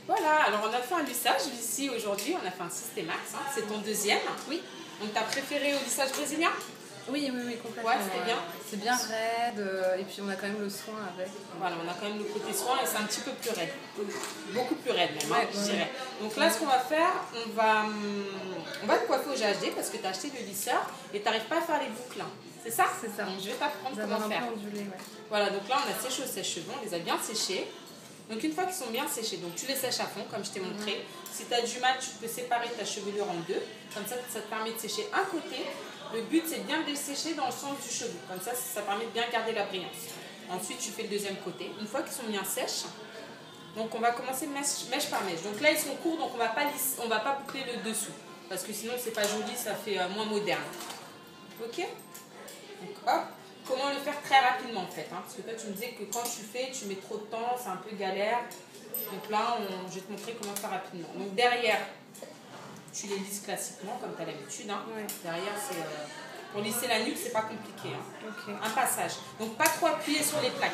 Voilà, alors on a fait un lissage ici aujourd'hui, on a fait un Systémax, hein. C'est ton deuxième. Oui. Donc t'as préféré au lissage brésilien? Oui, complètement. Ouais, c'était bien. C'est bien raide, et puis on a quand même le soin avec. Voilà, on a quand même le côté soin et c'est un petit peu plus raide. Beaucoup plus raide même, hein, je dirais. Donc là, ce qu'on va faire, on va te coiffer au GHD parce que tu as acheté le lisseur et tu n'arrives pas à faire les boucles. C'est ça? C'est ça. Donc je vais t'apprendre comment faire. Ondulé, ouais. Voilà, donc là, on a séché au sèche-cheveux, on les a bien séchés. Donc une fois qu'ils sont bien séchés, donc tu les sèches à fond comme je t'ai montré. Si tu as du mal, tu peux séparer ta chevelure en deux. Comme ça te permet de sécher un côté. Le but, c'est bien de les sécher dans le sens du cheveu. Comme ça permet de bien garder la brillance. Ensuite, tu fais le deuxième côté. Une fois qu'ils sont bien sèches, donc on va commencer mèche par mèche. Donc là, ils sont courts, donc on va pas boucler le dessous. Parce que sinon, c'est pas joli, ça fait moins moderne. Ok? Donc hop. Comment le faire très rapidement en fait, hein, parce que toi tu me disais que quand tu fais, tu mets trop de temps, c'est un peu galère. Donc là, je vais te montrer comment faire rapidement. Donc derrière, tu les lisses classiquement comme tu as l'habitude. Hein. Ouais. Derrière, c'est pour lisser la nuque, c'est pas compliqué. Hein. Okay. Un passage. Donc pas trop appuyer sur les plaques.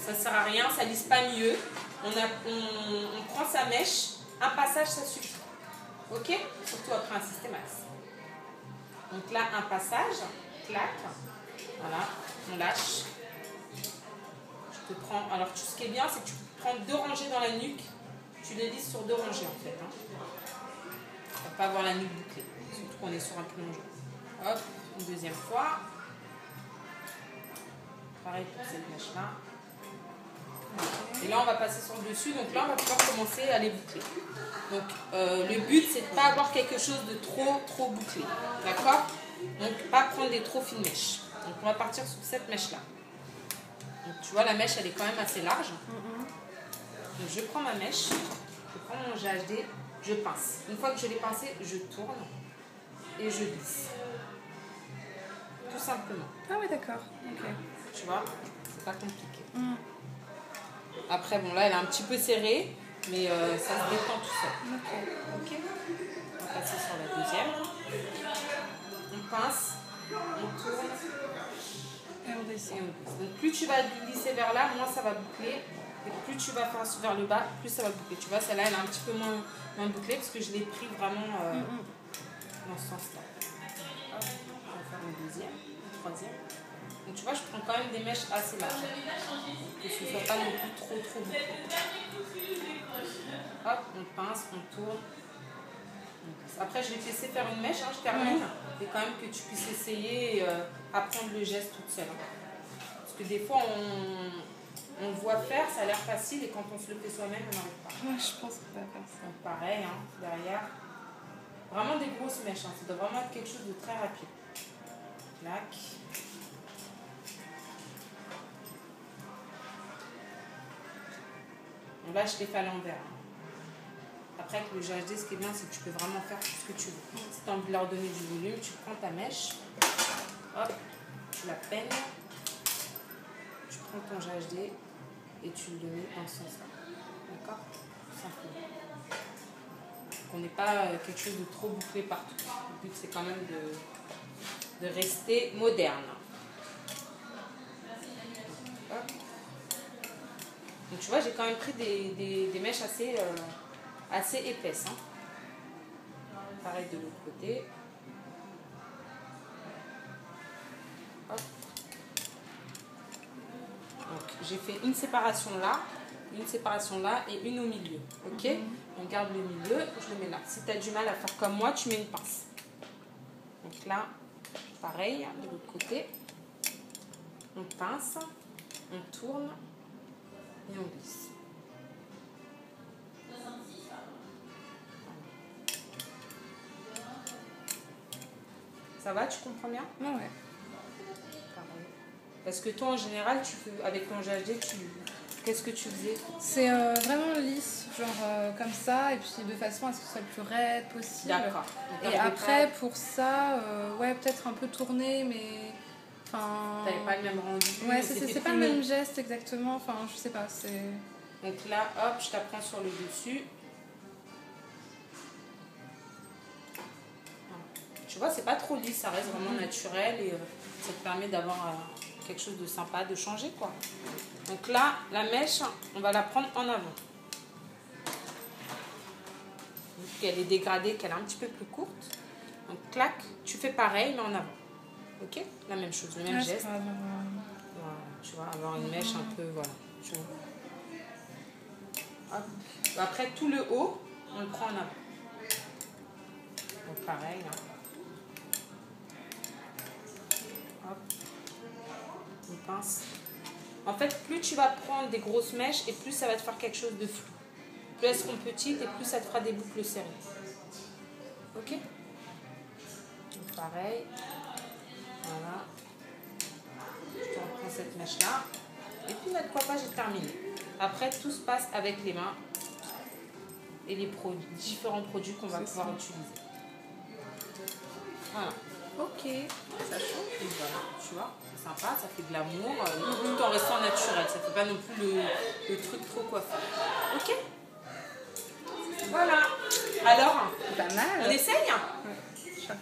Ça sert à rien, ça lisse pas mieux. On prend sa mèche, un passage ça suffit. Ok? Surtout après un Systémax. Donc là, un passage, clac. Voilà, on lâche. Je te prends. Alors, ce qui est bien, c'est que tu prends 2 rangées dans la nuque. Tu les lisses sur 2 rangées en fait. Hein. Pour ne pas avoir la nuque bouclée. Surtout qu'on est sur un plongeon. Hop, une deuxième fois. Pareil pour cette mèche-là. Et là, on va passer sur le dessus. Donc là, on va pouvoir commencer à les boucler. Donc, le but, c'est de ne pas avoir quelque chose de trop bouclé. D'accord? Donc, pas prendre des trop fines mèches. Donc on va partir sur cette mèche là. Donc tu vois la mèche elle est quand même assez large. Donc je prends ma mèche, je prends mon GHD, je pince. Une fois que je l'ai pincé, je tourne et je lisse. Tout simplement. Ah ouais d'accord. Okay. Tu vois, c'est pas compliqué. Après bon là elle est un petit peu serrée, mais ça se détend tout seul. Ok. On va passer sur la deuxième. On pince, on tourne. Et on descend. Donc plus tu vas glisser vers là, moins ça va boucler. Et plus tu vas faire vers le bas, plus ça va boucler. Tu vois, celle-là, elle est un petit peu moins bouclée parce que je l'ai pris vraiment dans ce sens-là. On va faire une deuxième, une troisième. Donc tu vois, je prends quand même des mèches assez larges. Que ce ne soit pas non plus trop bouclé. Hop, on pince, on tourne. Après, je vais te laisser faire une mèche, hein, je termine. Et quand même que tu puisses essayer et apprendre le geste toute seule. Parce que des fois, on le voit faire, ça a l'air facile, et quand on se le fait soi-même, on n'arrive pas. Ouais, je pense qu'on va faire ça. Donc pareil, hein, derrière. Vraiment des grosses mèches, hein, ça doit vraiment être quelque chose de très rapide. Clac. Donc là, je l'ai fait à l'envers. Hein. Après, avec le GHD, ce qui est bien, c'est que tu peux vraiment faire tout ce que tu veux. Si tu as envie de leur donner du volume, tu prends ta mèche, hop, tu la peignes, tu prends ton GHD et tu le mets dans ce sens-là. D'accord? Tout simplement. Qu'on n'ait pas quelque chose de trop bouclé partout. Le but, c'est quand même de rester moderne. Hop. Donc, tu vois, j'ai quand même pris des mèches assez épaisse. Hein. Pareil de l'autre côté. Hop. Donc j'ai fait une séparation là et une au milieu. Ok? On garde le milieu, je le mets là. Si tu as du mal à faire comme moi, tu mets une pince. Donc là, pareil, de l'autre côté. On pince, on tourne et on glisse. Ça va, tu comprends bien? Ouais. Pareil. Parce que toi, en général, avec ton GHD, qu'est-ce que tu faisais? C'est vraiment lisse, genre comme ça, et puis de façon à ce que ce soit le plus raide possible. D'accord. Et après, pour ça, ouais, peut-être un peu tourné, mais... T'avais pas le même rendu. Ouais, c'est pas le même geste exactement, enfin, je sais pas, c'est... Donc là, hop, je t'apprends sur le dessus. Tu vois, c'est pas trop lisse, ça reste vraiment naturel et ça te permet d'avoir quelque chose de sympa, de changer quoi. Donc là, la mèche, on va la prendre en avant. qu'elle est dégradée, qu'elle est un petit peu plus courte. Donc, clac, tu fais pareil, mais en avant. Ok? La même chose, le même geste. Voilà, tu vois, avoir une mèche un peu, voilà. Tu vois. Hop. Après, tout le haut, on le prend en avant. Donc, pareil, là. Hop. Une pince. En fait, plus tu vas prendre des grosses mèches et plus ça va te faire quelque chose de flou. Plus elles seront petites et plus ça te fera des boucles serrées. Ok? Donc, pareil. Voilà. Je te reprends cette mèche-là. Et puis notre coiffage est terminé. Après, tout se passe avec les mains et les différents produits qu'on va pouvoir utiliser. Voilà. Ok, ça change. Et voilà, tu vois, c'est sympa, ça fait de l'amour, tout en restant naturel. Ça fait pas non plus le truc trop coiffé. Ok? Voilà. Alors, pas mal. On essaye? Ouais.